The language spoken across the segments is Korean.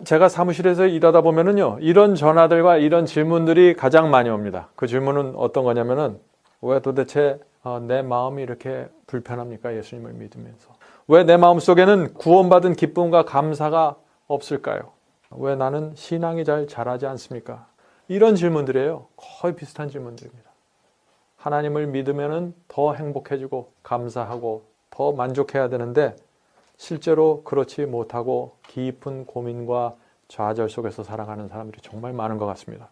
제가 사무실에서 일하다 보면은요, 이런 전화들과 이런 질문들이 가장 많이 옵니다. 그 질문은 어떤 거냐면은, 왜 도대체 내 마음이 이렇게 불편합니까? 예수님을 믿으면서. 왜 내 마음 속에는 구원받은 기쁨과 감사가 없을까요? 왜 나는 신앙이 잘 자라지 않습니까? 이런 질문들이에요. 거의 비슷한 질문들입니다. 하나님을 믿으면은 더 행복해지고 감사하고 더 만족해야 되는데 실제로 그렇지 못하고 깊은 고민과 좌절 속에서 살아가는 사람들이 정말 많은 것 같습니다.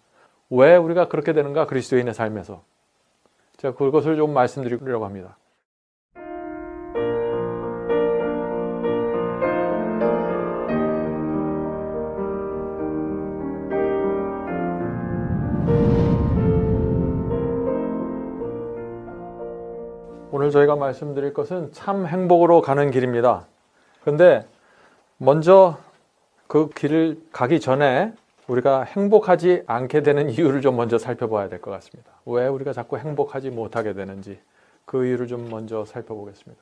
왜 우리가 그렇게 되는가? 그리스도인의 삶에서. 제가 그것을 좀 말씀드리려고 합니다. 오늘 저희가 말씀드릴 것은 참 행복으로 가는 길입니다. 그런데 먼저 그 길을 가기 전에 우리가 행복하지 않게 되는 이유를 좀 먼저 살펴봐야 될 것 같습니다. 왜 우리가 자꾸 행복하지 못하게 되는지 그 이유를 좀 먼저 살펴보겠습니다.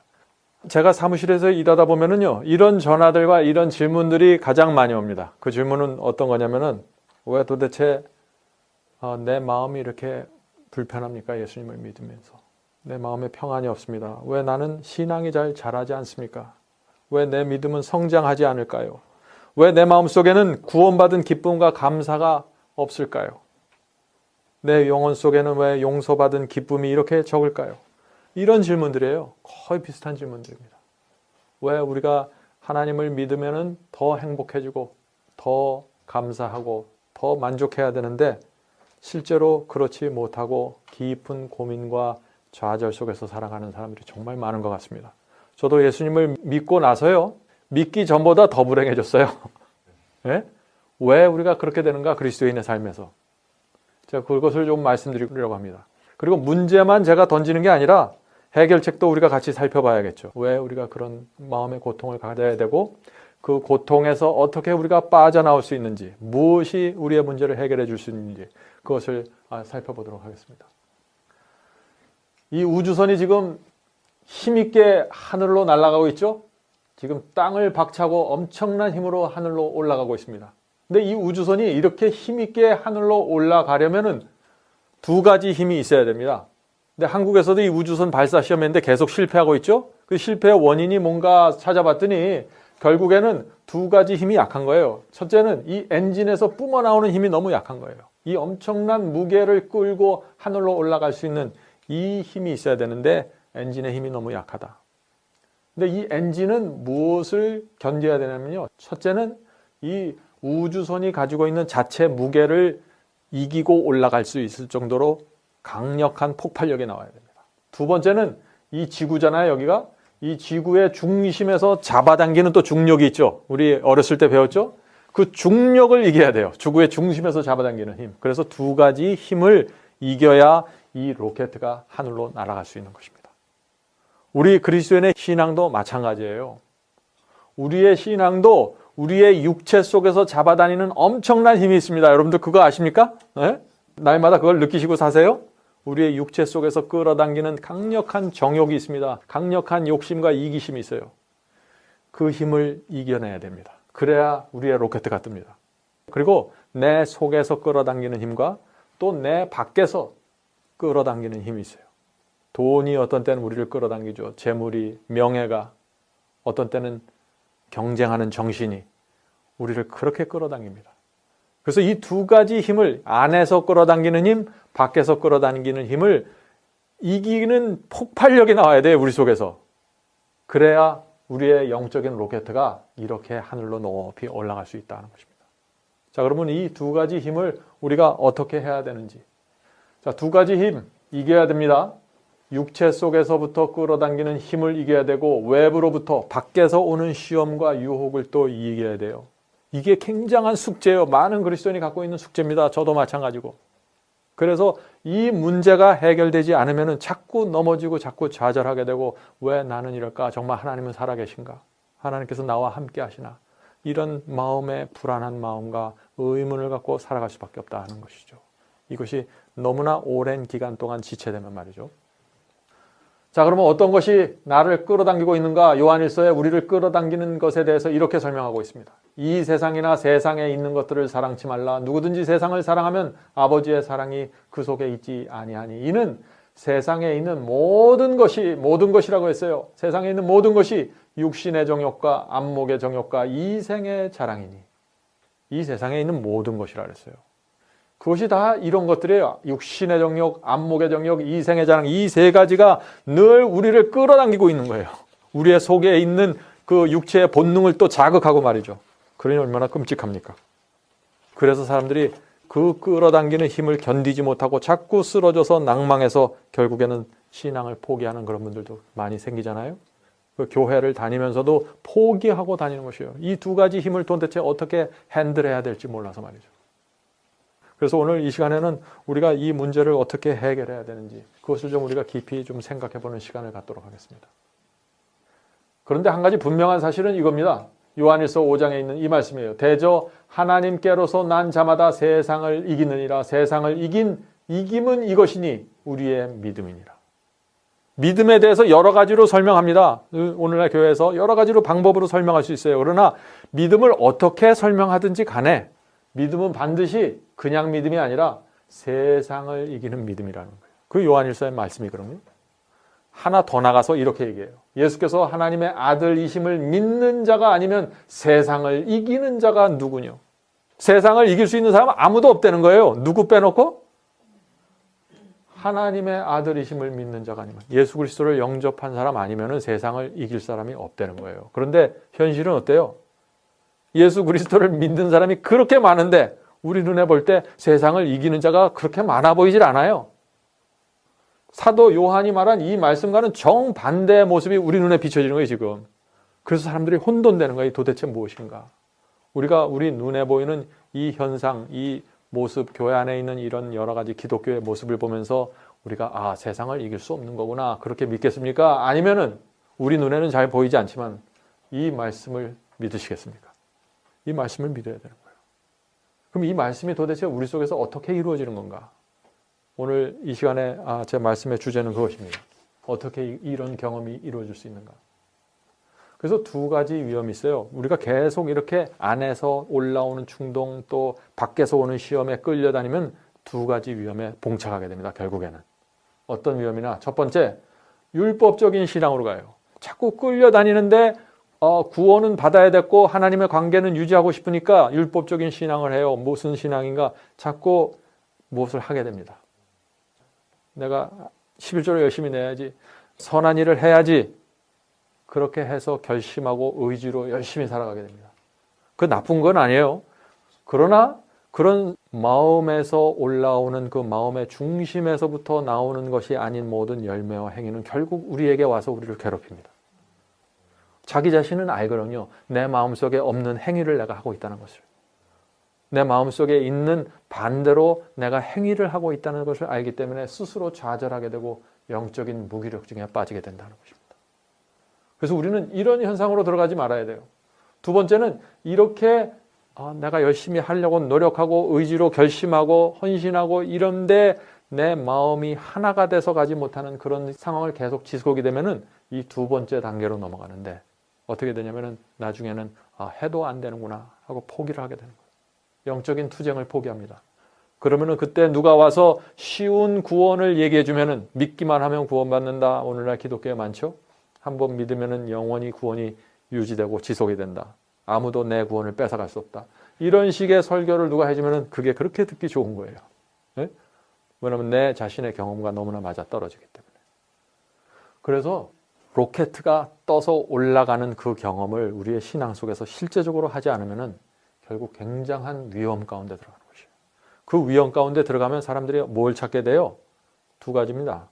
제가 사무실에서 일하다 보면은요, 이런 전화들과 이런 질문들이 가장 많이 옵니다. 그 질문은 어떤 거냐면은, 왜 도대체 내 마음이 이렇게 불편합니까? 예수님을 믿으면서. 내 마음에 평안이 없습니다. 왜 나는 신앙이 잘 자라지 않습니까? 왜 내 믿음은 성장하지 않을까요? 왜 내 마음속에는 구원받은 기쁨과 감사가 없을까요? 내 영혼 속에는 왜 용서받은 기쁨이 이렇게 적을까요? 이런 질문들이에요. 거의 비슷한 질문들입니다. 왜 우리가 하나님을 믿으면 더 행복해지고 더 감사하고 더 만족해야 되는데 실제로 그렇지 못하고 깊은 고민과 좌절 속에서 살아가는 사람들이 정말 많은 것 같습니다. 저도 예수님을 믿고 나서요, 믿기 전보다 더 불행해졌어요. 네? 왜 우리가 그렇게 되는가? 그리스도인의 삶에서. 제가 그것을 좀 말씀드리려고 합니다. 그리고 문제만 제가 던지는 게 아니라 해결책도 우리가 같이 살펴봐야겠죠. 왜 우리가 그런 마음의 고통을 가져야 되고 그 고통에서 어떻게 우리가 빠져나올 수 있는지, 무엇이 우리의 문제를 해결해 줄 수 있는지 그것을 살펴보도록 하겠습니다. 이 우주선이 지금 힘있게 하늘로 날아가고 있죠? 지금 땅을 박차고 엄청난 힘으로 하늘로 올라가고 있습니다. 근데 이 우주선이 이렇게 힘있게 하늘로 올라가려면은 두 가지 힘이 있어야 됩니다. 근데 한국에서도 이 우주선 발사 시험했는데 계속 실패하고 있죠? 그 실패의 원인이 뭔가 찾아봤더니 결국에는 두 가지 힘이 약한 거예요. 첫째는 이 엔진에서 뿜어나오는 힘이 너무 약한 거예요. 이 엄청난 무게를 끌고 하늘로 올라갈 수 있는 이 힘이 있어야 되는데 엔진의 힘이 너무 약하다. 근데 이 엔진은 무엇을 견뎌야 되냐면요. 첫째는 이 우주선이 가지고 있는 자체 무게를 이기고 올라갈 수 있을 정도로 강력한 폭발력이 나와야 됩니다. 두 번째는 이 지구잖아요, 여기가. 이 지구의 중심에서 잡아당기는 또 중력이 있죠. 우리 어렸을 때 배웠죠? 그 중력을 이겨야 돼요. 지구의 중심에서 잡아당기는 힘. 그래서 두 가지 힘을 이겨야 이 로켓가 하늘로 날아갈 수 있는 것입니다. 우리 그리스도인의 신앙도 마찬가지예요. 우리의 신앙도 우리의 육체 속에서 잡아다니는 엄청난 힘이 있습니다. 여러분들 그거 아십니까? 네? 날마다 그걸 느끼시고 사세요? 우리의 육체 속에서 끌어당기는 강력한 정욕이 있습니다. 강력한 욕심과 이기심이 있어요. 그 힘을 이겨내야 됩니다. 그래야 우리의 로켓가 뜹니다. 그리고 내 속에서 끌어당기는 힘과 또 내 밖에서 끌어당기는 힘이 있어요. 돈이 어떤 때는 우리를 끌어당기죠. 재물이, 명예가, 어떤 때는 경쟁하는 정신이 우리를 그렇게 끌어당깁니다. 그래서 이 두 가지 힘을, 안에서 끌어당기는 힘, 밖에서 끌어당기는 힘을 이기는 폭발력이 나와야 돼요, 우리 속에서. 그래야 우리의 영적인 로켓가 이렇게 하늘로 높이 올라갈 수 있다는 것입니다. 자, 그러면 이 두 가지 힘을 우리가 어떻게 해야 되는지. 자, 두 가지 힘 이겨야 됩니다. 육체 속에서부터 끌어당기는 힘을 이겨야 되고 외부로부터 밖에서 오는 시험과 유혹을 또 이겨야 돼요. 이게 굉장한 숙제예요. 많은 그리스도인이 갖고 있는 숙제입니다. 저도 마찬가지고. 그래서 이 문제가 해결되지 않으면 자꾸 넘어지고 자꾸 좌절하게 되고 왜 나는 이럴까? 정말 하나님은 살아계신가? 하나님께서 나와 함께 하시나? 이런 마음의 불안한 마음과 의문을 갖고 살아갈 수밖에 없다 하는 것이죠. 이것이 너무나 오랜 기간 동안 지체되면 말이죠. 자, 그러면 어떤 것이 나를 끌어당기고 있는가? 요한일서에 우리를 끌어당기는 것에 대해서 이렇게 설명하고 있습니다. 이 세상이나 세상에 있는 것들을 사랑치 말라. 누구든지 세상을 사랑하면 아버지의 사랑이 그 속에 있지 아니하니. 이는 세상에 있는 모든 것이라고 했어요. 세상에 있는 모든 것이 육신의 정욕과 안목의 정욕과 이생의 자랑이니. 이 세상에 있는 모든 것이라 그랬어요. 그것이 다 이런 것들이에요. 육신의 정욕, 안목의 정욕, 이생의 자랑, 이 세 가지가 늘 우리를 끌어당기고 있는 거예요. 우리의 속에 있는 그 육체의 본능을 또 자극하고 말이죠. 그러니 얼마나 끔찍합니까? 그래서 사람들이 그 끌어당기는 힘을 견디지 못하고 자꾸 쓰러져서 낭망해서 결국에는 신앙을 포기하는 그런 분들도 많이 생기잖아요. 그 교회를 다니면서도 포기하고 다니는 것이에요. 이 두 가지 힘을 도대체 어떻게 핸들해야 될지 몰라서 말이죠. 그래서 오늘 이 시간에는 우리가 이 문제를 어떻게 해결해야 되는지 그것을 좀 우리가 깊이 좀 생각해보는 시간을 갖도록 하겠습니다. 그런데 한 가지 분명한 사실은 이겁니다. 요한일서 5장에 있는 이 말씀이에요. 대저 하나님께로서 난 자마다 세상을 이기느니라. 세상을 이김은 이것이니 우리의 믿음이니라. 믿음에 대해서 여러 가지로 설명합니다. 오늘날 교회에서 여러 가지로 방법으로 설명할 수 있어요. 그러나 믿음을 어떻게 설명하든지 간에 믿음은 반드시 그냥 믿음이 아니라 세상을 이기는 믿음이라는 거예요. 그 요한일서의 말씀이거든요. 하나 더 나가서 이렇게 얘기해요. 예수께서 하나님의 아들이심을 믿는 자가 아니면 세상을 이기는 자가 누구뇨? 세상을 이길 수 있는 사람은 아무도 없다는 거예요. 누구 빼놓고? 하나님의 아들이심을 믿는 자가 아니면, 예수 그리스도를 영접한 사람 아니면 세상을 이길 사람이 없다는 거예요. 그런데 현실은 어때요? 예수 그리스도를 믿는 사람이 그렇게 많은데 우리 눈에 볼 때 세상을 이기는 자가 그렇게 많아 보이질 않아요. 사도 요한이 말한 이 말씀과는 정반대의 모습이 우리 눈에 비춰지는 거예요, 지금. 그래서 사람들이 혼돈되는 거예요. 도대체 무엇인가? 우리가 우리 눈에 보이는 이 현상, 이 모습, 교회 안에 있는 이런 여러 가지 기독교의 모습을 보면서 우리가 세상을 이길 수 없는 거구나. 그렇게 믿겠습니까? 아니면은 우리 눈에는 잘 보이지 않지만 이 말씀을 믿으시겠습니까? 이 말씀을 믿어야 되는 거예요. 그럼 이 말씀이 도대체 우리 속에서 어떻게 이루어지는 건가? 오늘 이 시간에 제 말씀의 주제는 그것입니다. 어떻게 이런 경험이 이루어질 수 있는가? 그래서 두 가지 위험이 있어요. 우리가 계속 이렇게 안에서 올라오는 충동 또 밖에서 오는 시험에 끌려다니면 두 가지 위험에 봉착하게 됩니다. 결국에는. 어떤 위험이나 첫 번째, 율법적인 신앙으로 가요. 자꾸 끌려다니는데 구원은 받아야 됐고 하나님의 관계는 유지하고 싶으니까 율법적인 신앙을 해요. 무슨 신앙인가? 자꾸 무엇을 하게 됩니다. 내가 11조를 열심히 내야지. 선한 일을 해야지. 그렇게 해서 결심하고 의지로 열심히 살아가게 됩니다. 그 나쁜 건 아니에요. 그러나 그런 마음에서 올라오는 그 마음의 중심에서부터 나오는 것이 아닌 모든 열매와 행위는 결국 우리에게 와서 우리를 괴롭힙니다. 자기 자신은 알거든요. 내 마음속에 없는 행위를 내가 하고 있다는 것을. 내 마음속에 있는 반대로 내가 행위를 하고 있다는 것을 알기 때문에 스스로 좌절하게 되고 영적인 무기력증에 빠지게 된다는 것입니다. 그래서 우리는 이런 현상으로 들어가지 말아야 돼요. 두 번째는 이렇게 내가 열심히 하려고 노력하고 의지로 결심하고 헌신하고 이런데 내 마음이 하나가 돼서 가지 못하는 그런 상황을 계속 지속하게 되면은 이 두 번째 단계로 넘어가는데 어떻게 되냐면은 나중에는 해도 안 되는구나 하고 포기를 하게 되는 거예요. 영적인 투쟁을 포기합니다. 그러면은 그때 누가 와서 쉬운 구원을 얘기해 주면은 믿기만 하면 구원받는다. 오늘날 기독교에 많죠? 한번 믿으면은 영원히 구원이 유지되고 지속이 된다. 아무도 내 구원을 뺏어갈 수 없다. 이런 식의 설교를 누가 해주면은 그게 그렇게 듣기 좋은 거예요. 네? 왜냐하면 내 자신의 경험과 너무나 맞아 떨어지기 때문에. 그래서 로켓가 떠서 올라가는 그 경험을 우리의 신앙 속에서 실제적으로 하지 않으면은 결국 굉장한 위험 가운데 들어가는 것이에요. 그 위험 가운데 들어가면 사람들이 뭘 찾게 돼요? 두 가지입니다.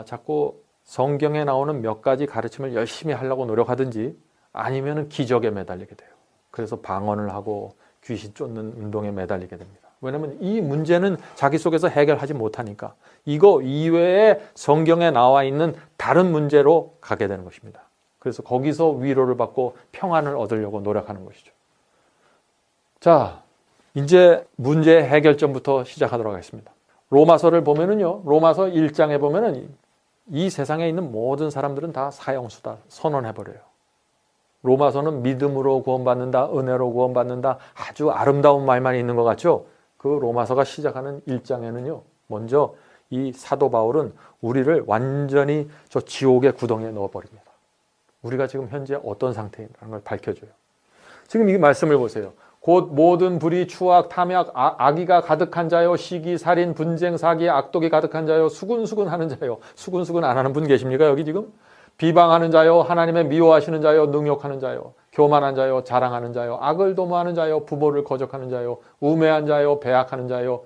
자꾸 성경에 나오는 몇 가지 가르침을 열심히 하려고 노력하든지 아니면 기적에 매달리게 돼요. 그래서 방언을 하고 귀신 쫓는 운동에 매달리게 됩니다. 왜냐하면 이 문제는 자기 속에서 해결하지 못하니까 이거 이외에 성경에 나와 있는 다른 문제로 가게 되는 것입니다. 그래서 거기서 위로를 받고 평안을 얻으려고 노력하는 것이죠. 자, 이제 문제 해결점부터 시작하도록 하겠습니다. 로마서를 보면은요, 로마서 1장에 보면은 이 세상에 있는 모든 사람들은 다 사형수다 선언해버려요. 로마서는 믿음으로 구원받는다, 은혜로 구원받는다, 아주 아름다운 말만 있는 것 같죠? 그 로마서가 시작하는 1장에는요, 먼저 이 사도 바울은 우리를 완전히 저 지옥의 구덩이에 넣어버립니다. 우리가 지금 현재 어떤 상태인가를 걸 밝혀줘요. 지금 이 말씀을 보세요. 곧 모든 불의, 추악, 탐약, 악의가 가득한 자요, 시기, 살인, 분쟁, 사기, 악독이 가득한 자요, 수군수군 하는 자요. 수군수군 안 하는 분 계십니까 여기 지금? 비방하는 자요, 하나님의 미워하시는 자요, 능욕하는 자요, 교만한 자요, 자랑하는 자요, 악을 도모하는 자요, 부모를 거적하는 자요, 우매한 자요, 배악하는 자요,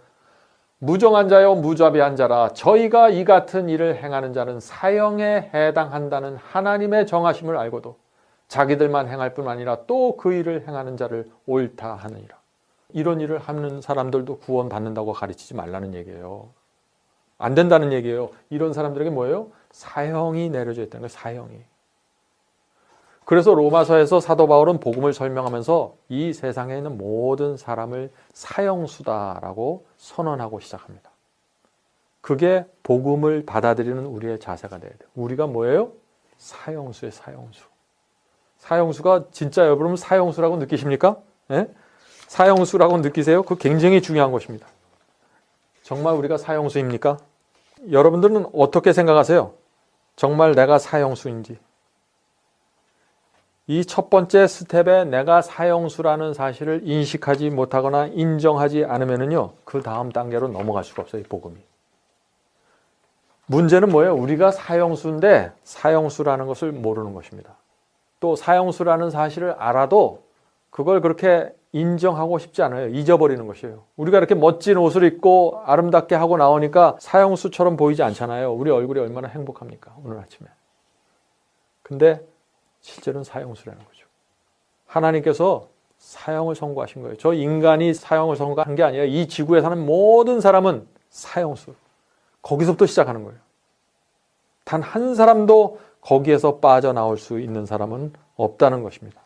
무정한 자요, 무자비한 자라. 저희가 이 같은 일을 행하는 자는 사형에 해당한다는 하나님의 정하심을 알고도 자기들만 행할 뿐 아니라 또 그 일을 행하는 자를 옳다 하느니라. 이런 일을 하는 사람들도 구원받는다고 가르치지 말라는 얘기예요. 안 된다는 얘기예요. 이런 사람들에게 뭐예요? 사형이 내려져 있다는 거예요. 사형이. 그래서 로마서에서 사도 바울은 복음을 설명하면서 이 세상에 있는 모든 사람을 사형수다라고 선언하고 시작합니다. 그게 복음을 받아들이는 우리의 자세가 돼야 돼요. 우리가 뭐예요? 사형수예요. 사형수. 사형수가 진짜 여러분 사형수라고 느끼십니까? 예? 사형수라고 느끼세요? 그거 굉장히 중요한 것입니다. 정말 우리가 사형수입니까? 여러분들은 어떻게 생각하세요? 정말 내가 사형수인지. 이 첫 번째 스텝에 내가 사형수라는 사실을 인식하지 못하거나 인정하지 않으면요, 그 다음 단계로 넘어갈 수가 없어요, 이 복음이. 문제는 뭐예요? 우리가 사형수인데 사형수라는 것을 모르는 것입니다. 또 사형수라는 사실을 알아도 그걸 그렇게 인정하고 싶지 않아요. 잊어버리는 것이에요. 우리가 이렇게 멋진 옷을 입고 아름답게 하고 나오니까 사형수처럼 보이지 않잖아요. 우리 얼굴이 얼마나 행복합니까? 오늘 아침에. 근데 실제로는 사형수라는 거죠. 하나님께서 사형을 선고하신 거예요. 저 인간이 사형을 선고한 게 아니라 이 지구에 사는 모든 사람은 사형수. 거기서부터 시작하는 거예요. 단 한 사람도 거기에서 빠져나올 수 있는 사람은 없다는 것입니다.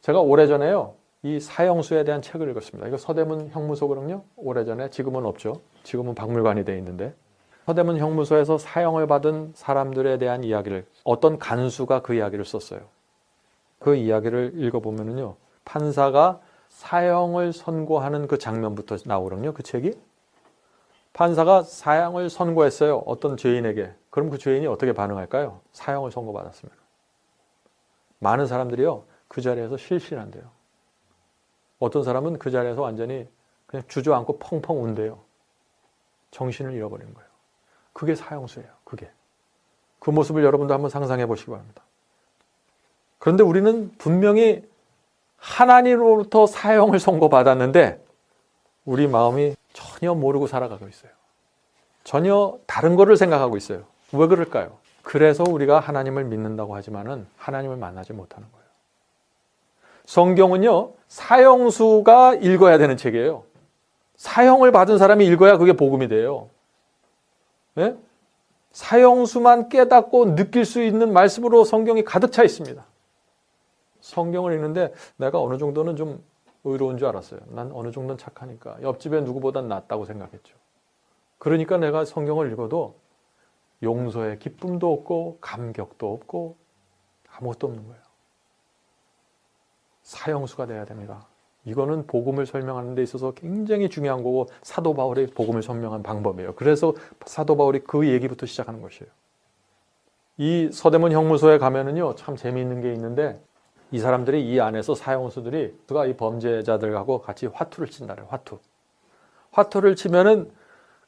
제가 오래전에요, 이 사형수에 대한 책을 읽었습니다. 이거 서대문 형무소거든요. 오래전에, 지금은 없죠. 지금은 박물관이 되어 있는데, 서대문 형무소에서 사형을 받은 사람들에 대한 이야기를, 어떤 간수가 그 이야기를 썼어요. 그 이야기를 읽어보면요, 판사가 사형을 선고하는 그 장면부터 나오거든요. 그 책이. 판사가 사형을 선고했어요. 어떤 죄인에게. 그럼 그 죄인이 어떻게 반응할까요? 사형을 선고받았으면. 많은 사람들이요, 그 자리에서 실신한대요. 어떤 사람은 그 자리에서 완전히 그냥 주저앉고 펑펑 운대요. 정신을 잃어버린 거예요. 그게 사형수예요. 그게. 그 모습을 여러분도 한번 상상해 보시기 바랍니다. 그런데 우리는 분명히 하나님으로부터 사형을 선고받았는데 우리 마음이 전혀 모르고 살아가고 있어요. 전혀 다른 거를 생각하고 있어요. 왜 그럴까요? 그래서 우리가 하나님을 믿는다고 하지만은 하나님을 만나지 못하는 거예요. 성경은요, 사형수가 읽어야 되는 책이에요. 사형을 받은 사람이 읽어야 그게 복음이 돼요. 네? 사형수만 깨닫고 느낄 수 있는 말씀으로 성경이 가득 차 있습니다. 성경을 읽는데 내가 어느 정도는 좀 의로운 줄 알았어요. 난 어느 정도는 착하니까. 옆집에 누구보단 낫다고 생각했죠. 그러니까 내가 성경을 읽어도 용서의 기쁨도 없고 감격도 없고 아무것도 없는 거예요. 사형수가 돼야 됩니다. 이거는 복음을 설명하는 데 있어서 굉장히 중요한 거고 사도 바울의 복음을 설명한 방법이에요. 그래서 사도 바울이 그 얘기부터 시작하는 것이에요. 이 서대문 형무소에 가면은요, 참 재미있는 게 있는데 이 사람들이 이 안에서 사형수들이 그가 이 범죄자들하고 같이 화투를 친다래요. 화투를 치면은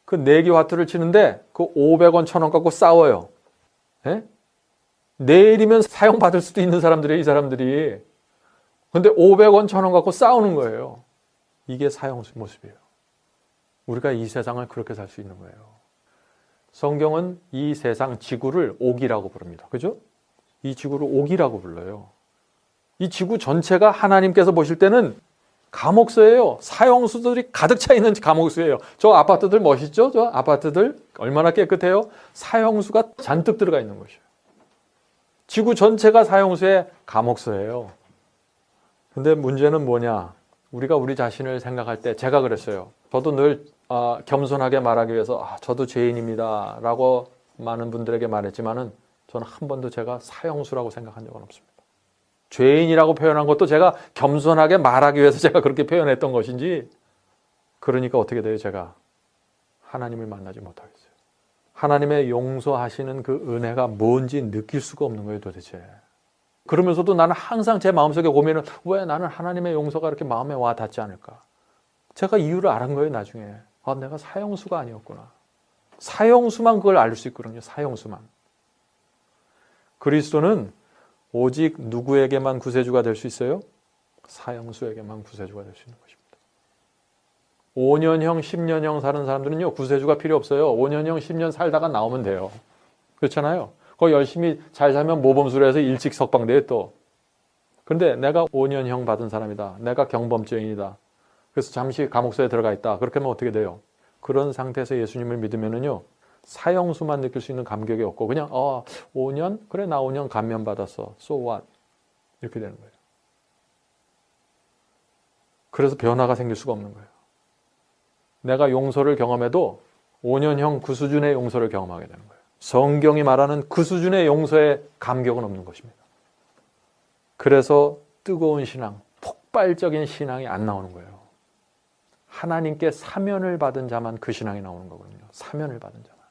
그 내기 화투를 치는데 그 500원, 1000원 갖고 싸워요. 예? 내일이면 사형 받을 수도 있는 사람들이에요, 이 사람들이. 근데 500원, 1000원 갖고 싸우는 거예요. 이게 사형수 모습이에요. 우리가 이 세상을 그렇게 살 수 있는 거예요. 성경은 이 세상 지구를 옥이라고 부릅니다. 그죠? 이 지구를 옥이라고 불러요. 이 지구 전체가 하나님께서 보실 때는 감옥수예요. 사형수들이 가득 차 있는 감옥수예요. 저 아파트들 멋있죠? 저 아파트들 얼마나 깨끗해요? 사형수가 잔뜩 들어가 있는 것이에요. 지구 전체가 사형수의 감옥수예요. 근데 문제는 뭐냐? 우리가 우리 자신을 생각할 때 제가 그랬어요. 저도 늘 겸손하게 말하기 위해서 저도 죄인입니다 라고 많은 분들에게 말했지만은 저는 한 번도 제가 사형수라고 생각한 적은 없습니다. 죄인이라고 표현한 것도 제가 겸손하게 말하기 위해서 제가 그렇게 표현했던 것인지, 그러니까 어떻게 돼요? 제가 하나님을 만나지 못하겠어요. 하나님의 용서하시는 그 은혜가 뭔지 느낄 수가 없는 거예요, 도대체. 그러면서도 나는 항상 제 마음속에 고민은, 왜 나는 하나님의 용서가 이렇게 마음에 와 닿지 않을까? 제가 이유를 알은 거예요, 나중에. 아, 내가 사형수가 아니었구나. 사형수만 그걸 알 수 있거든요, 사형수만. 그리스도는 오직 누구에게만 구세주가 될 수 있어요? 사형수에게만 구세주가 될 수 있는 것입니다. 5년형, 10년형 사는 사람들은요, 구세주가 필요 없어요. 5년형, 10년 살다가 나오면 돼요. 그렇잖아요. 거기 열심히 잘 살면 모범수로 해서 일찍 석방돼요, 또. 그런데 내가 5년형 받은 사람이다. 내가 경범죄인이다. 그래서 잠시 감옥소에 들어가 있다. 그렇게 하면 어떻게 돼요? 그런 상태에서 예수님을 믿으면은요, 사형수만 느낄 수 있는 감격이 없고, 그냥, 5년? 그래, 나 5년 감면받았어. So what? 이렇게 되는 거예요. 그래서 변화가 생길 수가 없는 거예요. 내가 용서를 경험해도 5년형 그 수준의 용서를 경험하게 되는 거예요. 성경이 말하는 그 수준의 용서의 감격은 없는 것입니다. 그래서 뜨거운 신앙, 폭발적인 신앙이 안 나오는 거예요. 하나님께 사면을 받은 자만 그 신앙이 나오는 거거든요. 사면을 받은 자만.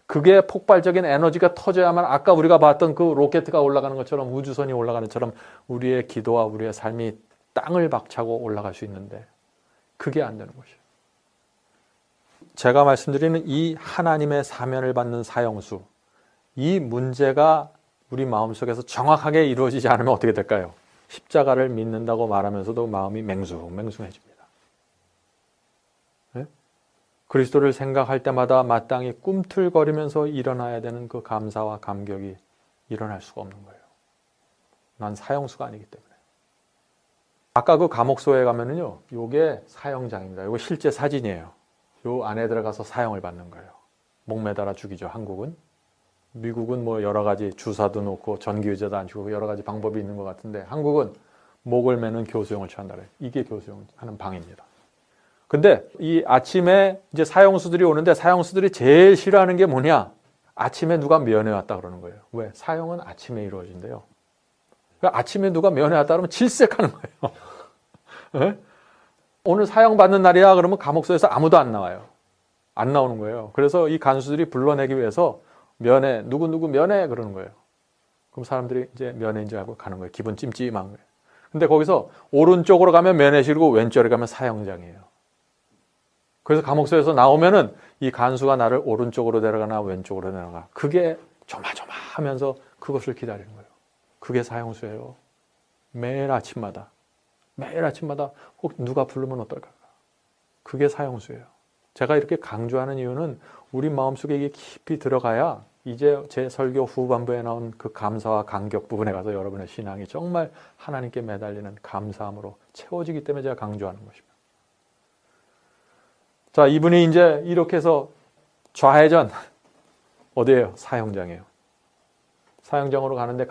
그게 폭발적인 에너지가 터져야만 아까 우리가 봤던 그 로켓가 올라가는 것처럼, 우주선이 올라가는 것처럼 우리의 기도와 우리의 삶이 땅을 박차고 올라갈 수 있는데, 그게 안 되는 것이에요. 제가 말씀드리는 이 하나님의 사면을 받는 사형수, 이 문제가 우리 마음속에서 정확하게 이루어지지 않으면 어떻게 될까요? 십자가를 믿는다고 말하면서도 마음이 맹숭맹숭해집니다. 네? 그리스도를 생각할 때마다 마땅히 꿈틀거리면서 일어나야 되는 그 감사와 감격이 일어날 수가 없는 거예요. 난 사형수가 아니기 때문에. 아까 그 감옥소에 가면은요, 요게 사형장입니다. 요거 실제 사진이에요. 요 안에 들어가서 사형을 받는 거예요. 목 매달아 죽이죠, 한국은. 미국은 뭐 여러 가지 주사도 놓고 전기의자도 안 주고 여러 가지 방법이 있는 것 같은데, 한국은 목을 매는 교수형을 취한다 그래요. 이게 교수형하는 방입니다. 근데 이 아침에 이제 사형수들이 오는데, 사형수들이 제일 싫어하는 게 뭐냐? 아침에 누가 면회 왔다 그러는 거예요. 왜? 사형은 아침에 이루어진대요. 그러니까 아침에 누가 면회 왔다 그러면 질색하는 거예요. 네? 오늘 사형 받는 날이야 그러면 감옥소에서 아무도 안 나와요. 안 나오는 거예요. 그래서 이 간수들이 불러내기 위해서 면회, 누구 면회 그러는 거예요. 그럼 사람들이 이제 면회인 줄 알고 가는 거예요. 기분 찜찜한 거예요. 근데 거기서 오른쪽으로 가면 면회실이고 왼쪽으로 가면 사형장이에요. 그래서 감옥소에서 나오면은 이 간수가 나를 오른쪽으로 데려가나 왼쪽으로 데려가, 그게 조마조마하면서 그것을 기다리는 거예요. 그게 사형수예요. 매일 아침마다 혹 누가 부르면 어떨까? 그게 사형수예요. 제가 이렇게 강조하는 이유는 우리 마음속에 이게 깊이 들어가야 이제 제 설교 후반부에 나온 그 감사와 감격 부분에 가서 여러분의 신앙이 정말 하나님께 매달리는 감사함으로 채워지기 때문에 제가 강조하는 것입니다. 자, 이분이 이제 이렇게 해서 좌회전, 어디예요? 사형장이에요. 사형장으로 가는데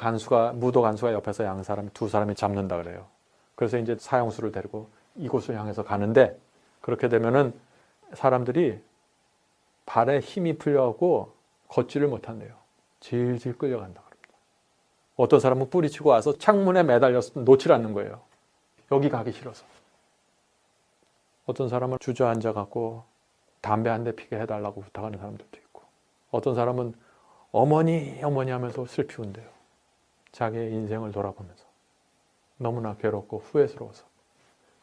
무도 간수가 옆에서 두 사람이 잡는다 그래요. 그래서 이제 사형수를 데리고 이곳을 향해서 가는데, 그렇게 되면은 사람들이 발에 힘이 풀려갖고 걷지를 못한대요. 질질 끌려간다 그럽니다. 어떤 사람은 뿌리치고 와서 창문에 매달려서 놓질 않는 거예요. 여기 가기 싫어서. 어떤 사람은 주저앉아갖고 담배 한 대 피게 해달라고 부탁하는 사람들도 있고, 어떤 사람은 어머니 하면서 슬피 운대요. 자기의 인생을 돌아보면서 너무나 괴롭고 후회스러워서.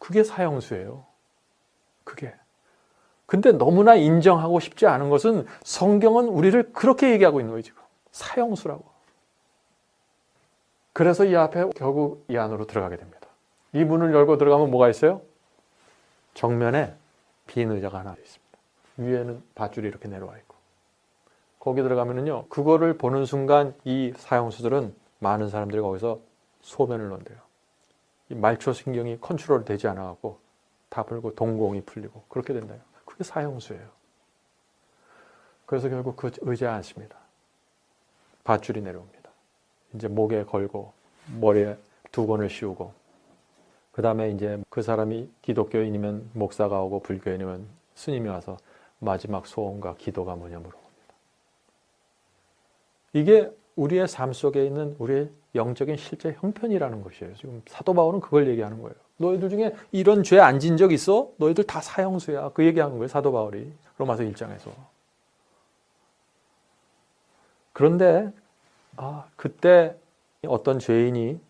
그게 사형수예요. 그게. 근데 너무나 인정하고 싶지 않은 것은 성경은 우리를 그렇게 얘기하고 있는 거예요, 지금. 사형수라고. 그래서 이 앞에 결국 이 안으로 들어가게 됩니다. 이 문을 열고 들어가면 뭐가 있어요? 정면에 빈 의자가 하나 있습니다. 위에는 밧줄이 이렇게 내려와 있고. 거기 들어가면은요, 그거를 보는 순간 이 사형수들은, 많은 사람들이 거기서 소변을 넣는데요. 이 말초신경이 컨트롤 되지 않아갖고 다 불고 동공이 풀리고 그렇게 된다요. 그게 사형수예요. 그래서 결국 그 의자에 앉습니다. 밧줄이 내려옵니다. 이제 목에 걸고 머리에 두건을 씌우고, 그 다음에 이제 그 사람이 기독교인이면 목사가 오고 불교인이면 스님이 와서 마지막 소원과 기도가 뭐냐 물어봅니다. 이게 우리의 삶 속에 있는 우리의 영적인 실제 형편이라는 것이에요. 지금 사도 바울은 그걸 얘기하는 거예요. 너희들 중에 이런 죄 안 진 적 있어? 너희들 다 사형수야. 그 얘기하는 거예요. 사도 바울이 로마서 1장에서. 그런데 그때 어떤 죄인이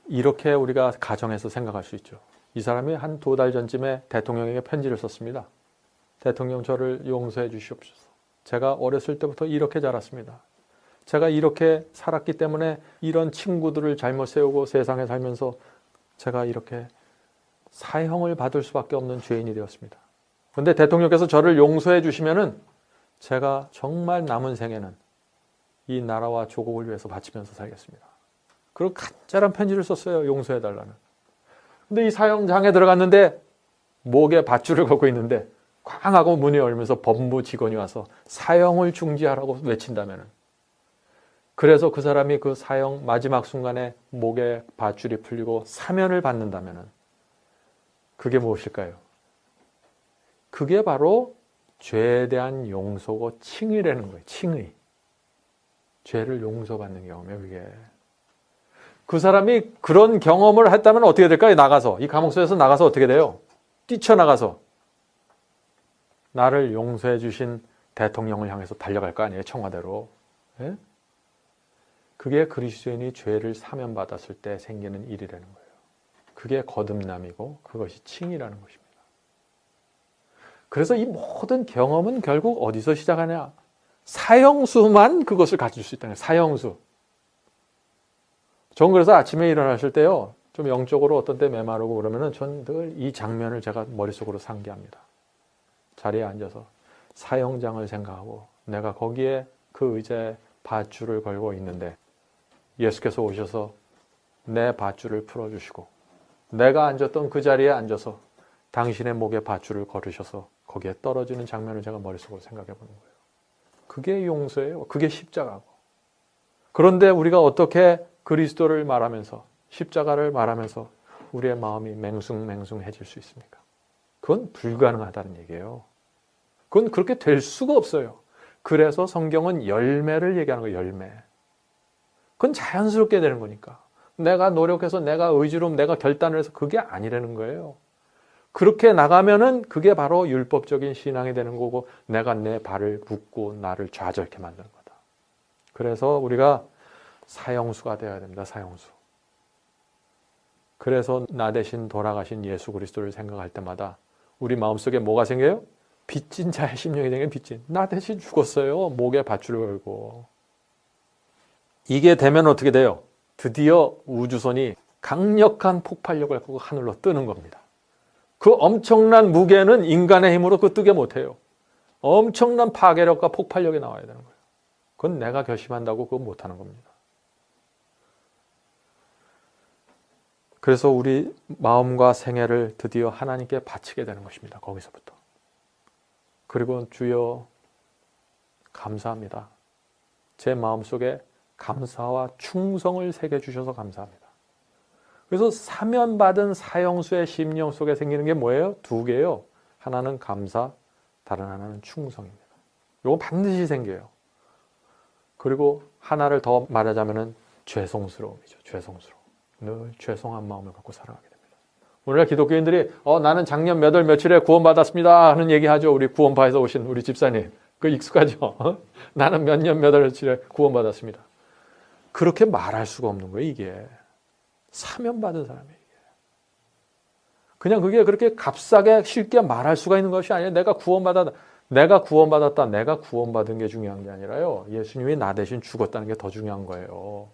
이렇게 우리가 가정에서 생각할 수 있죠. 이 사람이 한 2달 전쯤에 대통령에게 편지를 썼습니다. 대통령, 저를 용서해 주시옵소서. 제가 어렸을 때부터 이렇게 자랐습니다. 제가 이렇게 살았기 때문에 이런 친구들을 잘못 세우고 세상에 살면서 제가 이렇게 사형을 받을 수밖에 없는 죄인이 되었습니다. 그런데 대통령께서 저를 용서해 주시면은 제가 정말 남은 생에는 이 나라와 조국을 위해서 바치면서 살겠습니다. 그리고 간절한 편지를 썼어요. 용서해 달라는. 근데 이 사형장에 들어갔는데 목에 밧줄을 걸고 있는데 쾅 하고 문이 열면서 법무 직원이 와서 사형을 중지하라고 외친다면은, 그래서 그 사람이 그 사형 마지막 순간에 목에 밧줄이 풀리고 사면을 받는다면은 그게 무엇일까요? 그게 바로 죄에 대한 용서고 칭의라는 거예요. 칭의. 죄를 용서받는 경험이에요. 그게. 그 사람이 그런 경험을 했다면 어떻게 될까요? 나가서, 이 감옥소에서 나가서 어떻게 돼요? 뛰쳐나가서 나를 용서해 주신 대통령을 향해서 달려갈 거 아니에요? 청와대로. 예? 그게 그리스도인이 죄를 사면받았을 때 생기는 일이라는 거예요. 그게 거듭남이고 그것이 칭의라는 것입니다. 그래서 이 모든 경험은 결국 어디서 시작하냐? 사형수만 그것을 가질 수 있다는 거예요. 사형수. 전 그래서 아침에 일어나실 때요, 좀 영적으로 어떤 때 메마르고 그러면은 전 늘 이 장면을 제가 머릿속으로 상기합니다. 자리에 앉아서 사형장을 생각하고 내가 거기에 그 의자에 밧줄을 걸고 있는데 예수께서 오셔서 내 밧줄을 풀어주시고 내가 앉았던 그 자리에 앉아서 당신의 목에 밧줄을 걸으셔서 거기에 떨어지는 장면을 제가 머릿속으로 생각해 보는 거예요. 그게 용서예요. 그게 십자가고. 그런데 우리가 어떻게 그리스도를 말하면서, 십자가를 말하면서 우리의 마음이 맹숭맹숭해질 수 있습니까? 그건 불가능하다는 얘기예요. 그건 그렇게 될 수가 없어요. 그래서 성경은 열매를 얘기하는 거예요. 열매. 그건 자연스럽게 되는 거니까. 내가 노력해서, 내가 의지로, 내가 결단을 해서 그게 아니라는 거예요. 그렇게 나가면은 그게 바로 율법적인 신앙이 되는 거고, 내가 내 발을 묶고 나를 좌절케 만드는 거다. 그래서 우리가 사형수가 되어야 됩니다. 사형수. 그래서 나 대신 돌아가신 예수 그리스도를 생각할 때마다 우리 마음속에 뭐가 생겨요? 빚진 자의 심령이 생겨요. 빚진. 나 대신 죽었어요. 목에 밧줄을 걸고. 이게 되면 어떻게 돼요? 드디어 우주선이 강력한 폭발력을 갖고 하늘로 뜨는 겁니다. 그 엄청난 무게는 인간의 힘으로 그 뜨게 못해요. 엄청난 파괴력과 폭발력이 나와야 되는 거예요. 그건 내가 결심한다고 그거 못하는 겁니다. 그래서 우리 마음과 생애를 드디어 하나님께 바치게 되는 것입니다. 거기서부터. 그리고 주여 감사합니다. 제 마음속에 감사와 충성을 새겨주셔서 감사합니다. 그래서 사면받은 사형수의 심령 속에 생기는 게 뭐예요? 2개예요. 하나는 감사, 다른 하나는 충성입니다. 이거 반드시 생겨요. 그리고 하나를 더 말하자면 죄송스러움이죠. 죄송스러움. 늘 죄송한 마음을 갖고 살아가게 됩니다. 오늘날 기독교인들이 나는 작년 몇 월 며칠에 구원받았습니다 하는 얘기하죠. 우리 구원파에서 오신 우리 집사님. 그 익숙하죠. 나는 몇 년 몇 월 며칠에 구원받았습니다. 그렇게 말할 수가 없는 거예요. 이게. 사면받은 사람이에요. 그냥 그게 그렇게 값싸게 쉽게 말할 수가 있는 것이 아니에요. 내가 구원받았다. 내가 구원받은 게 중요한 게 아니라요. 예수님이 나 대신 죽었다는 게 더 중요한 거예요.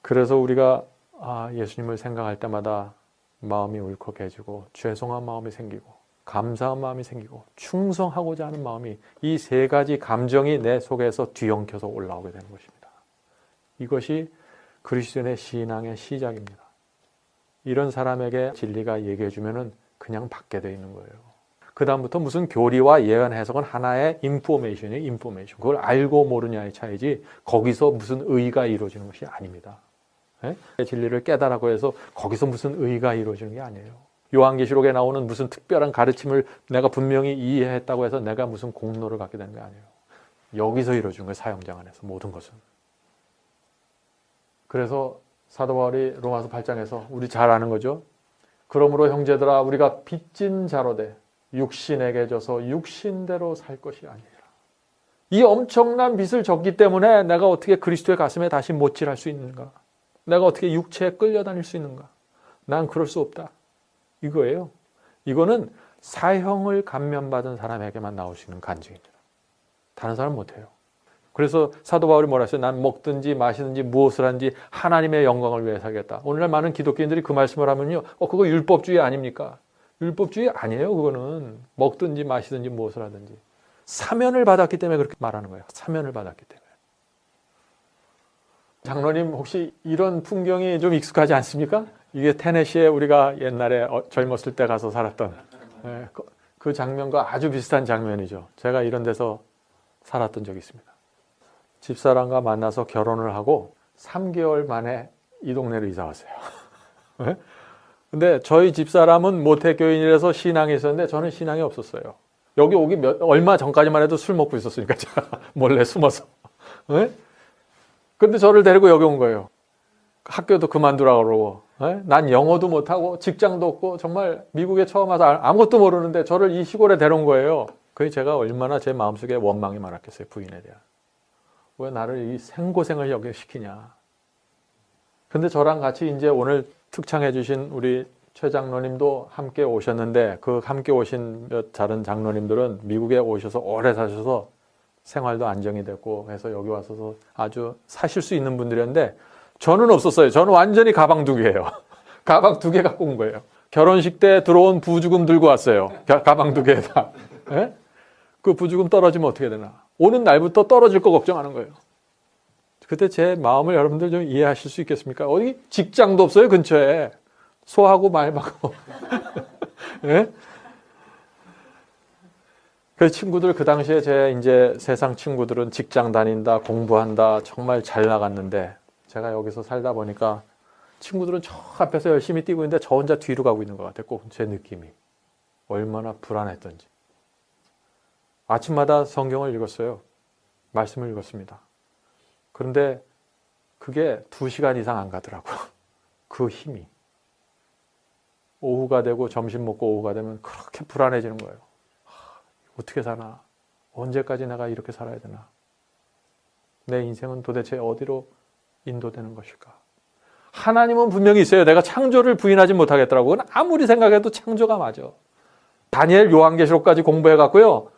그래서 우리가 예수님을 생각할 때마다 마음이 울컥해지고 죄송한 마음이 생기고 감사한 마음이 생기고 충성하고자 하는 마음이, 이 3가지 감정이 내 속에서 뒤엉켜서 올라오게 되는 것입니다. 이것이 그리스도인의 신앙의 시작입니다. 이런 사람에게 진리가 얘기해 주면은 그냥 받게 되어 있는 거예요. 그 다음부터 무슨 교리와 예언 해석은 하나의 인포메이션이에요. 인포메이션. 그걸 알고 모르냐의 차이지 거기서 무슨 의가 이루어지는 것이 아닙니다. 진리를 깨달라고 해서 거기서 무슨 의가 이루어지는 게 아니에요. 요한계시록에 나오는 무슨 특별한 가르침을 내가 분명히 이해했다고 해서 내가 무슨 공로를 갖게 되는 게 아니에요. 여기서 이루어진 거예요. 사형장 안에서 모든 것은. 그래서 사도 바울이 로마서 8장에서 우리 잘 아는 거죠. 그러므로 형제들아 우리가 빚진 자로 돼 육신에게 져서 육신대로 살 것이 아니라. 이 엄청난 빚을 졌기 때문에 내가 어떻게 그리스도의 가슴에 다시 못질할 수 있는가? 내가 어떻게 육체에 끌려다닐 수 있는가? 난 그럴 수 없다. 이거예요. 이거는 사형을 감면받은 사람에게만 나올 수 있는 간증입니다. 다른 사람은 못해요. 그래서 사도 바울이 뭐라 했어요? 난 먹든지 마시든지 무엇을 하든지 하나님의 영광을 위해 살겠다. 오늘날 많은 기독교인들이 그 말씀을 하면요. 그거 율법주의 아닙니까? 율법주의 아니에요. 그거는 먹든지 마시든지 무엇을 하든지. 사면을 받았기 때문에 그렇게 말하는 거예요. 사면을 받았기 때문에. 장로님 혹시 이런 풍경이 좀 익숙하지 않습니까? 이게 테네시에 우리가 옛날에 젊었을 때 가서 살았던 그 장면과 아주 비슷한 장면이죠. 제가 이런 데서 살았던 적이 있습니다. 집사람과 만나서 결혼을 하고 3개월 만에 이 동네로 이사 왔어요. 근데 저희 집사람은 모태교인이라서 신앙이 있었는데 저는 신앙이 없었어요. 여기 오기 얼마 전까지만 해도 술 먹고 있었으니까 제가 몰래 숨어서. 근데 저를 데리고 여기 온 거예요. 학교도 그만두라고 그러고. 난 영어도 못하고 직장도 없고 정말 미국에 처음 와서 아무것도 모르는데 저를 이 시골에 데려온 거예요. 그게 제가 얼마나 제 마음속에 원망이 많았겠어요. 부인에 대한. 왜 나를 이 생고생을 여기 시키냐. 근데 저랑 같이 이제 오늘 특창해 주신 우리 최 장로님도 함께 오셨는데 그 함께 오신 몇 다른 장로님들은 미국에 오셔서 오래 사셔서 생활도 안정이 됐고 해서 여기 와서 아주 사실 수 있는 분들이었는데 저는 없었어요. 저는 완전히 가방 2개예요. 가방 2개 갖고 온 거예요. 결혼식 때 들어온 부주금 들고 왔어요. 가방 2개에다. 그 부주금 떨어지면 어떻게 되나. 오는 날부터 떨어질 거 걱정하는 거예요. 그때 제 마음을 여러분들 좀 이해하실 수 있겠습니까? 어디 직장도 없어요, 근처에. 소하고 말하고. 네? 그 친구들 그 당시에 제 이제 세상 친구들은 직장 다닌다, 공부한다, 정말 잘 나갔는데 제가 여기서 살다 보니까 친구들은 저 앞에서 열심히 뛰고 있는데 저 혼자 뒤로 가고 있는 것 같아요. 꼭 제 느낌이. 얼마나 불안했던지. 아침마다 성경을 읽었어요. 말씀을 읽었습니다. 그런데 그게 2시간 이상 안 가더라고요. 그 힘이. 오후가 되고 점심 먹고 오후가 되면 그렇게 불안해지는 거예요. 어떻게 사나? 언제까지 내가 이렇게 살아야 되나? 내 인생은 도대체 어디로 인도되는 것일까? 하나님은 분명히 있어요. 내가 창조를 부인하지 못하겠더라고. 그건 아무리 생각해도 창조가 맞아. 다니엘 요한계시록까지 공부해갖고요.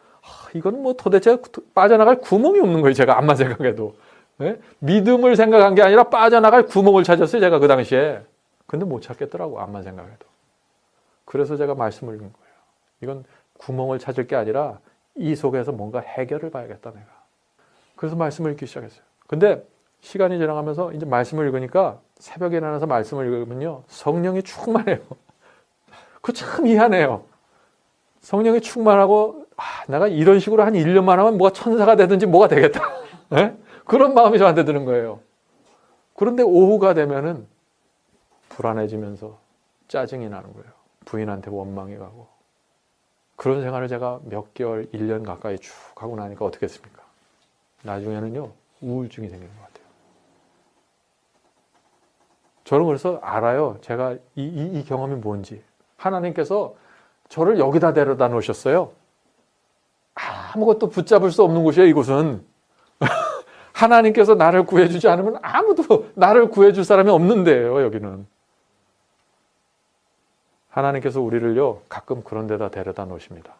이건 뭐 도대체 빠져나갈 구멍이 없는 거예요. 제가 암만 생각해도. 네? 믿음을 생각한 게 아니라 빠져나갈 구멍을 찾았어요. 제가 그 당시에. 근데 못 찾겠더라고. 암만 생각해도. 그래서 제가 말씀을 읽은 거예요. 이건 구멍을 찾을 게 아니라 이 속에서 뭔가 해결을 봐야겠다 내가. 그래서 말씀을 읽기 시작했어요. 근데 시간이 지나가면서 이제 말씀을 읽으니까 새벽에 일어나서 말씀을 읽으면요. 성령이 충만해요. 그거 참 희한해요. 성령이 충만하고 내가 이런 식으로 한 1년만 하면 뭐가 천사가 되든지 뭐가 되겠다. 네? 그런 마음이 저한테 드는 거예요. 그런데 오후가 되면은 불안해지면서 짜증이 나는 거예요. 부인한테 원망이 가고. 그런 생활을 제가 몇 개월, 1년 가까이 쭉 하고 나니까 어떻게 했습니까? 나중에는요. 우울증이 생기는 것 같아요. 저는 그래서 알아요. 제가 이 경험이 뭔지. 하나님께서 저를 여기다 데려다 놓으셨어요. 아무것도 붙잡을 수 없는 곳이에요, 이곳은. 하나님께서 나를 구해주지 않으면 아무도 나를 구해줄 사람이 없는 데예요, 여기는. 하나님께서 우리를요, 가끔 그런 데다 데려다 놓으십니다.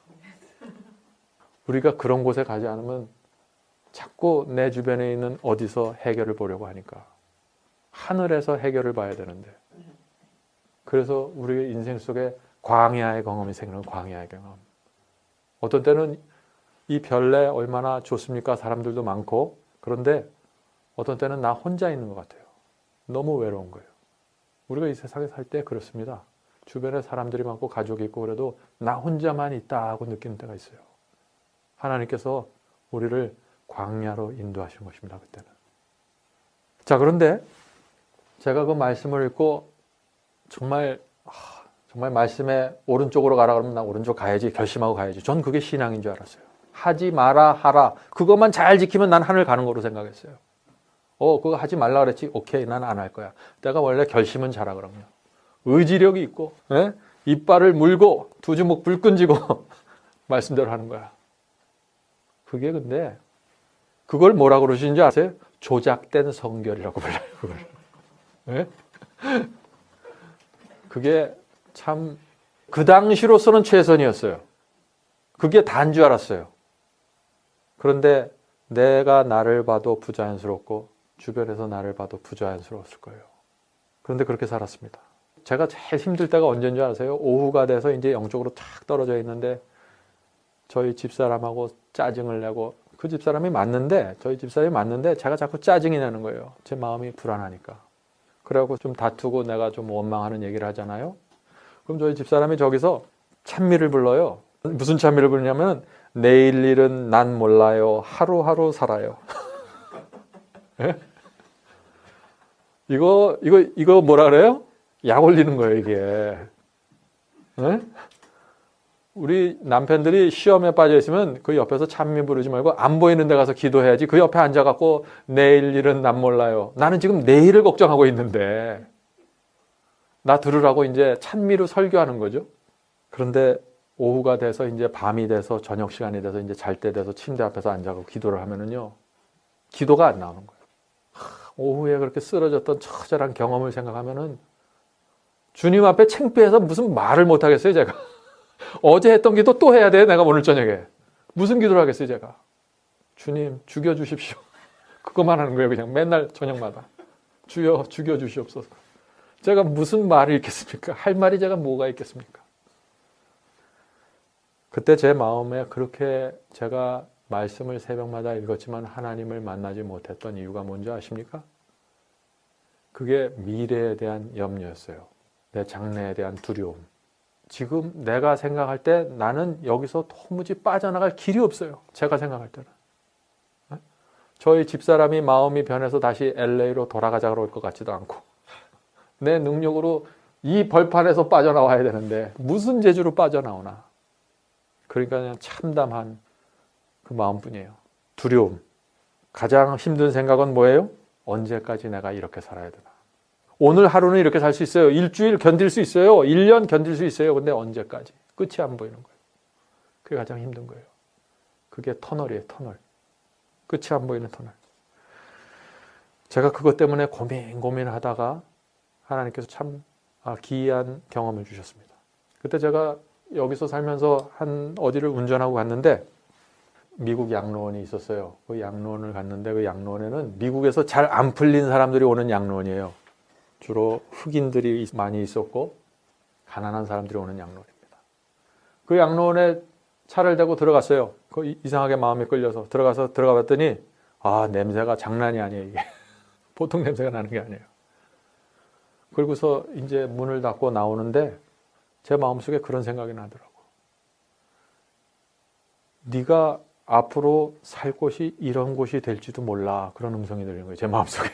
우리가 그런 곳에 가지 않으면 자꾸 내 주변에 있는 어디서 해결을 보려고 하니까. 하늘에서 해결을 봐야 되는데. 그래서 우리의 인생 속에 광야의 경험이 생기는 광야의 경험. 어떤 때는 이 별내 얼마나 좋습니까? 사람들도 많고. 그런데 어떤 때는 나 혼자 있는 것 같아요. 너무 외로운 거예요. 우리가 이 세상에 살 때 그렇습니다. 주변에 사람들이 많고 가족이 있고 그래도 나 혼자만 있다 하고 느끼는 때가 있어요. 하나님께서 우리를 광야로 인도하신 것입니다. 그때는. 자, 그런데 제가 그 말씀을 읽고 정말 말씀에 오른쪽으로 가라 그러면 나 오른쪽 가야지 결심하고 가야지. 전 그게 신앙인 줄 알았어요. 하지 마라 하라 그것만 잘 지키면 난 하늘 가는 거로 생각했어요. 그거 하지 말라 그랬지. 오케이, 난 안 할 거야. 내가 원래 결심은 잘하거든요. 의지력이 있고, 예? 이빨을 물고 두 주먹 불 끈지고 말씀대로 하는 거야. 그게 근데 그걸 뭐라고 그러시는지 아세요? 조작된 성결이라고 불러요. 그걸. 예? 그게 참 그 당시로서는 최선이었어요. 그게 다인 줄 알았어요. 그런데 내가 나를 봐도 부자연스럽고 주변에서 나를 봐도 부자연스러웠을 거예요. 그런데 그렇게 살았습니다. 제가 제일 힘들 때가 언제인 줄 아세요? 오후가 돼서 이제 영적으로 탁 떨어져 있는데 저희 집사람하고 짜증을 내고 그 집사람이 맞는데 저희 집사람이 맞는데 제가 자꾸 짜증이 나는 거예요. 제 마음이 불안하니까. 그래갖고 좀 다투고 내가 좀 원망하는 얘기를 하잖아요. 그럼 저희 집사람이 저기서 찬미를 불러요. 무슨 찬미를 부르냐면 내일 일은 난 몰라요. 하루하루 살아요. 예? 이거 뭐라 그래요? 약 올리는 거예요, 이게. 예? 우리 남편들이 시험에 빠져 있으면 그 옆에서 찬미 부르지 말고 안 보이는 데 가서 기도해야지. 그 옆에 앉아갖고 내일 일은 난 몰라요. 나는 지금 내일을 걱정하고 있는데 나 들으라고 이제 찬미로 설교하는 거죠. 그런데 오후가 돼서 이제 밤이 돼서 저녁 시간이 돼서 이제 잘 때 돼서 침대 앞에서 앉아서 기도를 하면은요, 기도가 안 나오는 거예요. 오후에 그렇게 쓰러졌던 처절한 경험을 생각하면은 주님 앞에 창피해서 무슨 말을 못 하겠어요, 제가. 어제 했던 기도 또 해야 돼, 내가 오늘 저녁에. 무슨 기도를 하겠어요, 제가. 주님, 죽여주십시오. 그것만 하는 거예요, 그냥 맨날 저녁마다. 주여, 죽여주시옵소서. 제가 무슨 말을 읽겠습니까? 할 말이 제가 뭐가 있겠습니까? 그때 제 마음에 그렇게 제가 말씀을 새벽마다 읽었지만 하나님을 만나지 못했던 이유가 뭔지 아십니까? 그게 미래에 대한 염려였어요. 내 장래에 대한 두려움. 지금 내가 생각할 때 나는 여기서 도무지 빠져나갈 길이 없어요. 제가 생각할 때는. 저희 집사람이 마음이 변해서 다시 LA로 돌아가자 그럴 것 같지도 않고 내 능력으로 이 벌판에서 빠져나와야 되는데 무슨 재주로 빠져나오나. 그러니까 그냥 참담한 그 마음뿐이에요. 두려움. 가장 힘든 생각은 뭐예요? 언제까지 내가 이렇게 살아야 되나. 오늘 하루는 이렇게 살 수 있어요. 일주일 견딜 수 있어요. 1년 견딜 수 있어요. 근데 언제까지? 끝이 안 보이는 거예요. 그게 가장 힘든 거예요. 그게 터널이에요. 터널. 끝이 안 보이는 터널. 제가 그것 때문에 고민하다가 하나님께서 참 기이한 경험을 주셨습니다. 그때 제가 여기서 살면서 한 어디를 운전하고 갔는데 미국 양로원이 있었어요. 그 양로원을 갔는데 그 양로원에는 미국에서 잘 안 풀린 사람들이 오는 양로원이에요. 주로 흑인들이 많이 있었고 가난한 사람들이 오는 양로원입니다. 그 양로원에 차를 대고 들어갔어요. 그 이상하게 마음이 끌려서 들어가 봤더니 냄새가 장난이 아니에요. 이게 보통 냄새가 나는 게 아니에요. 그리고서 이제 문을 닫고 나오는데 제 마음속에 그런 생각이 나더라고. 네가 앞으로 살 곳이 이런 곳이 될지도 몰라. 그런 음성이 들리는 거예요. 제 마음속에.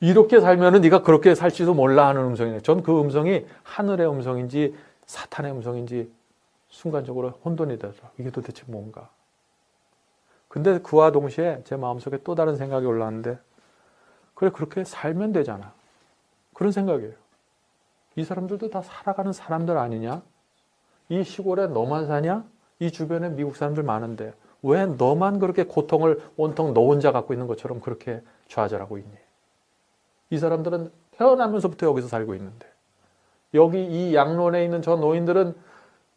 이렇게 살면은 네가 그렇게 살지도 몰라 하는 음성이네요. 전 그 음성이 하늘의 음성인지 사탄의 음성인지 순간적으로 혼돈이 되더라고요. 이게 도대체 뭔가. 근데 그와 동시에 제 마음속에 또 다른 생각이 올라왔는데 그래 그렇게 살면 되잖아. 그런 생각이에요. 이 사람들도 다 살아가는 사람들 아니냐? 이 시골에 너만 사냐? 이 주변에 미국 사람들 많은데 왜 너만 그렇게 고통을 온통 너 혼자 갖고 있는 것처럼 그렇게 좌절하고 있니? 이 사람들은 태어나면서부터 여기서 살고 있는데 여기 이 양론에 있는 저 노인들은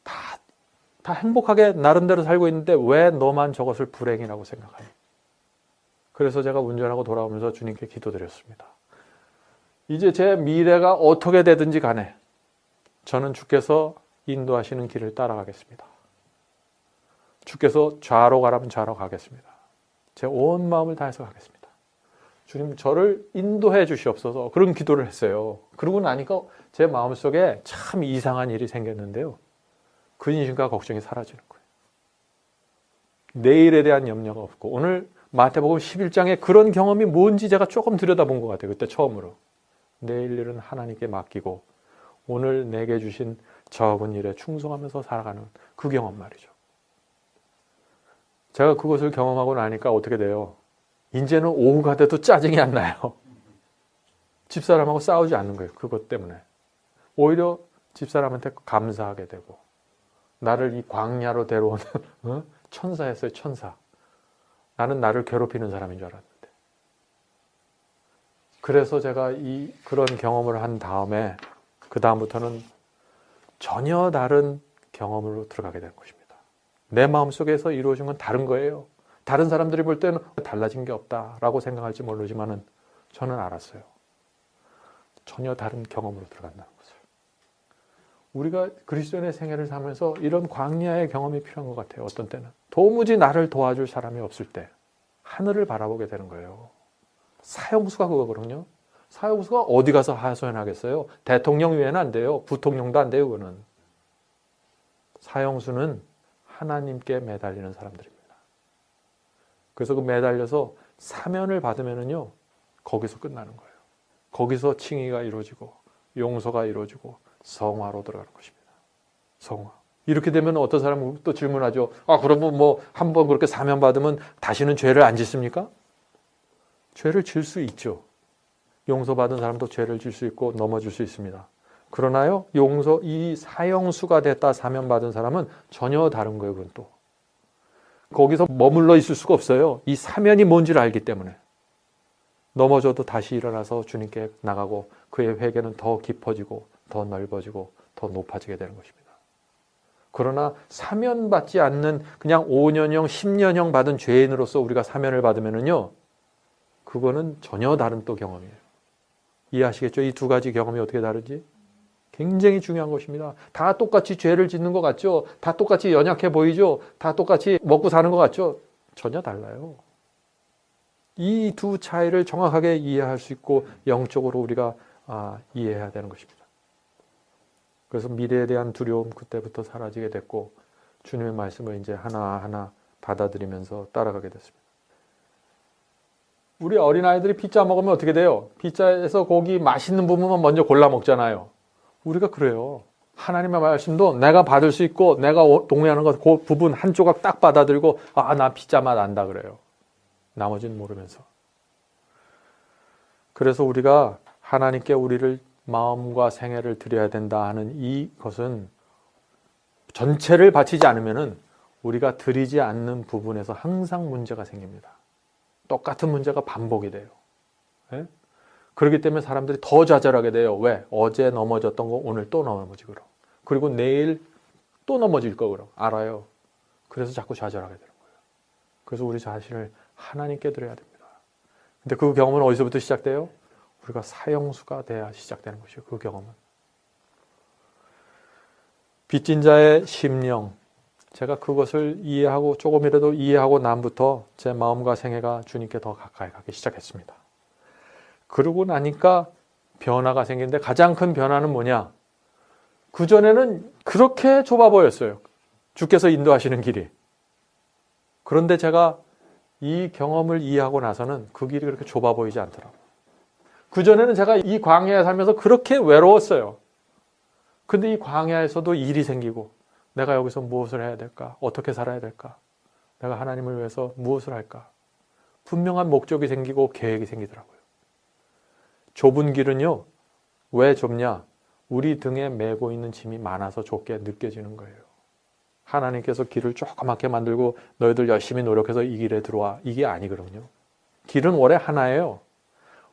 다 행복하게 나름대로 살고 있는데 왜 너만 저것을 불행이라고 생각하니? 그래서 제가 운전하고 돌아오면서 주님께 기도드렸습니다. 이제 제 미래가 어떻게 되든지 간에 저는 주께서 인도하시는 길을 따라가겠습니다. 주께서 좌로 가라면 좌로 가겠습니다. 제 온 마음을 다해서 가겠습니다. 주님 저를 인도해 주시옵소서. 그런 기도를 했어요. 그러고 나니까 제 마음속에 참 이상한 일이 생겼는데요. 근심과 걱정이 사라지는 거예요. 내일에 대한 염려가 없고 오늘 마태복음 11장에 그런 경험이 뭔지 제가 조금 들여다본 것 같아요. 그때 처음으로. 내일 일은 하나님께 맡기고 오늘 내게 주신 적은 일에 충성하면서 살아가는 그 경험 말이죠. 제가 그것을 경험하고 나니까 어떻게 돼요? 이제는 오후가 돼도 짜증이 안 나요. 집사람하고 싸우지 않는 거예요. 그것 때문에. 오히려 집사람한테 감사하게 되고, 나를 이 광야로 데려오는 천사였어요. 천사. 나는 나를 괴롭히는 사람인 줄 알았는데. 그래서 제가 그런 경험을 한 다음에 그 다음부터는 전혀 다른 경험으로 들어가게 된 것입니다. 내 마음속에서 이루어진 건 다른 거예요. 다른 사람들이 볼 때는 달라진 게 없다라고 생각할지 모르지만은 저는 알았어요. 전혀 다른 경험으로 들어간다는 것을. 우리가 그리스도인의 생애를 살면서 이런 광야의 경험이 필요한 것 같아요. 어떤 때는. 도무지 나를 도와줄 사람이 없을 때 하늘을 바라보게 되는 거예요. 사형수가 그거거든요. 사형수가 어디 가서 하소연하겠어요? 대통령 위에는 안 돼요. 부통령도 안 돼요. 그거는. 사형수는 하나님께 매달리는 사람들입니다. 그래서 그 매달려서 사면을 받으면은요, 거기서 끝나는 거예요. 거기서 칭의가 이루어지고 용서가 이루어지고 성화로 들어가는 것입니다. 성화. 이렇게 되면 어떤 사람은 또 질문하죠. 그러면 뭐 한번 그렇게 사면 받으면 다시는 죄를 안 짓습니까? 죄를 질 수 있죠. 용서받은 사람도 죄를 질 수 있고 넘어질 수 있습니다. 그러나요, 이 사형수가 됐다 사면 받은 사람은 전혀 다른 거예요. 그건 또. 거기서 머물러 있을 수가 없어요. 이 사면이 뭔지를 알기 때문에. 넘어져도 다시 일어나서 주님께 나가고 그의 회개는 더 깊어지고 더 넓어지고 더 높아지게 되는 것입니다. 그러나 사면받지 않는 그냥 5년형, 10년형 받은 죄인으로서 우리가 사면을 받으면은요, 그거는 전혀 다른 또 경험이에요. 이해하시겠죠? 이 두 가지 경험이 어떻게 다른지? 굉장히 중요한 것입니다. 다 똑같이 죄를 짓는 것 같죠? 다 똑같이 연약해 보이죠? 다 똑같이 먹고 사는 것 같죠? 전혀 달라요. 이 두 차이를 정확하게 이해할 수 있고 영적으로 우리가 이해해야 되는 것입니다. 그래서 미래에 대한 두려움 그때부터 사라지게 됐고 주님의 말씀을 이제 하나하나 받아들이면서 따라가게 됐습니다. 우리 어린아이들이 피자 먹으면 어떻게 돼요? 피자에서 고기 맛있는 부분만 먼저 골라 먹잖아요. 우리가 그래요. 하나님의 말씀도 내가 받을 수 있고 내가 동의하는 것 그 부분 한 조각 딱 받아들이고 나 피자 맛 안다 그래요. 나머지는 모르면서. 그래서 우리가 하나님께 우리를 마음과 생애를 드려야 된다 하는 이것은 전체를 바치지 않으면은 우리가 드리지 않는 부분에서 항상 문제가 생깁니다. 똑같은 문제가 반복이 돼요. 네? 그렇기 때문에 사람들이 더 좌절하게 돼요. 왜? 어제 넘어졌던 거 오늘 또 넘어지고 그리고 내일 또 넘어질 거 그럼 알아요. 그래서 자꾸 좌절하게 되는 거예요. 그래서 우리 자신을 하나님께 드려야 됩니다. 근데 그 경험은 어디서부터 시작돼요? 우리가 사형수가 돼야 시작되는 것이에요. 그 경험은. 빚진 자의 심령. 제가 그것을 이해하고 조금이라도 이해하고 남부터 제 마음과 생애가 주님께 더 가까이 가기 시작했습니다. 그러고 나니까 변화가 생기는데 가장 큰 변화는 뭐냐? 그전에는 그렇게 좁아 보였어요. 주께서 인도하시는 길이. 그런데 제가 이 경험을 이해하고 나서는 그 길이 그렇게 좁아 보이지 않더라고요. 그전에는 제가 이 광야에 살면서 그렇게 외로웠어요. 근데 이 광야에서도 일이 생기고 내가 여기서 무엇을 해야 될까? 어떻게 살아야 될까? 내가 하나님을 위해서 무엇을 할까? 분명한 목적이 생기고 계획이 생기더라고요. 좁은 길은요. 왜 좁냐? 우리 등에 메고 있는 짐이 많아서 좁게 느껴지는 거예요. 하나님께서 길을 조그맣게 만들고 너희들 열심히 노력해서 이 길에 들어와. 이게 아니거든요. 길은 원래 하나예요.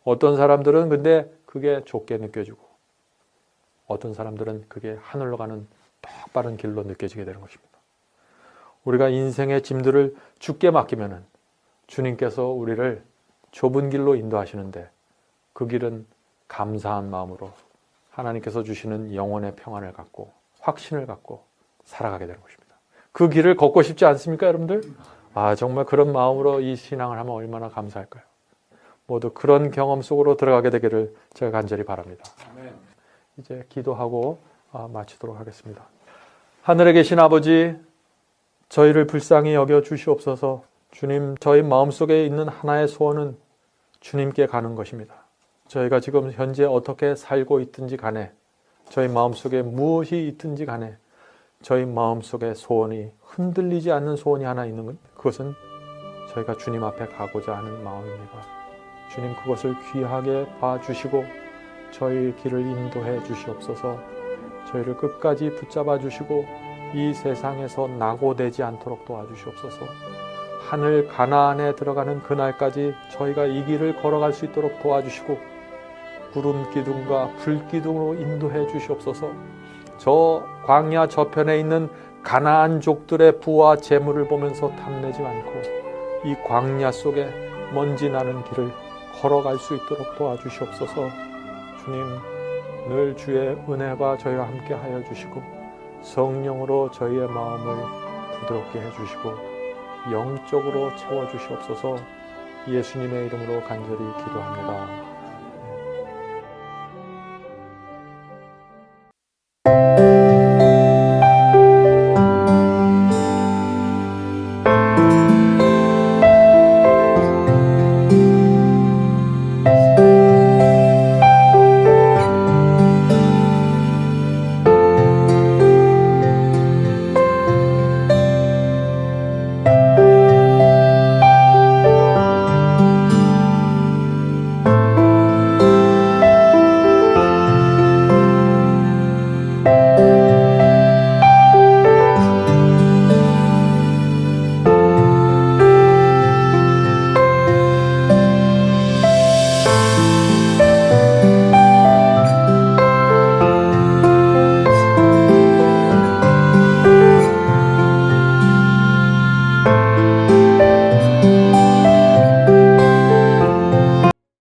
어떤 사람들은 근데 그게 좁게 느껴지고 어떤 사람들은 그게 하늘로 가는 똑바른 길로 느껴지게 되는 것입니다. 우리가 인생의 짐들을 주께 맡기면은 주님께서 우리를 좁은 길로 인도하시는데 그 길은 감사한 마음으로 하나님께서 주시는 영혼의 평안을 갖고 확신을 갖고 살아가게 되는 것입니다. 그 길을 걷고 싶지 않습니까, 여러분들? 정말 그런 마음으로 이 신앙을 하면 얼마나 감사할까요? 모두 그런 경험 속으로 들어가게 되기를 제가 간절히 바랍니다. 이제 기도하고 마치도록 하겠습니다. 하늘에 계신 아버지, 저희를 불쌍히 여겨 주시옵소서. 주님, 저희 마음속에 있는 하나의 소원은 주님께 가는 것입니다. 저희가 지금 현재 어떻게 살고 있든지 간에, 저희 마음속에 무엇이 있든지 간에 저희 마음속에 소원이 흔들리지 않는 소원이 하나 있는 그것은 저희가 주님 앞에 가고자 하는 마음입니다. 주님 그것을 귀하게 봐주시고 저희 길을 인도해 주시옵소서. 저희를 끝까지 붙잡아 주시고 이 세상에서 낙오되지 않도록 도와주시옵소서. 하늘 가나안에 들어가는 그날까지 저희가 이 길을 걸어갈 수 있도록 도와주시고 구름 기둥과 불 기둥으로 인도해 주시옵소서. 저 광야 저편에 있는 가나안족들의 부와 재물을 보면서 탐내지 않고 이 광야 속에 먼지 나는 길을 걸어갈 수 있도록 도와주시옵소서. 주님, 늘 주의 은혜가 저희와 함께 하여 주시고 성령으로 저희의 마음을 부드럽게 해주시고 영적으로 채워주시옵소서. 예수님의 이름으로 간절히 기도합니다.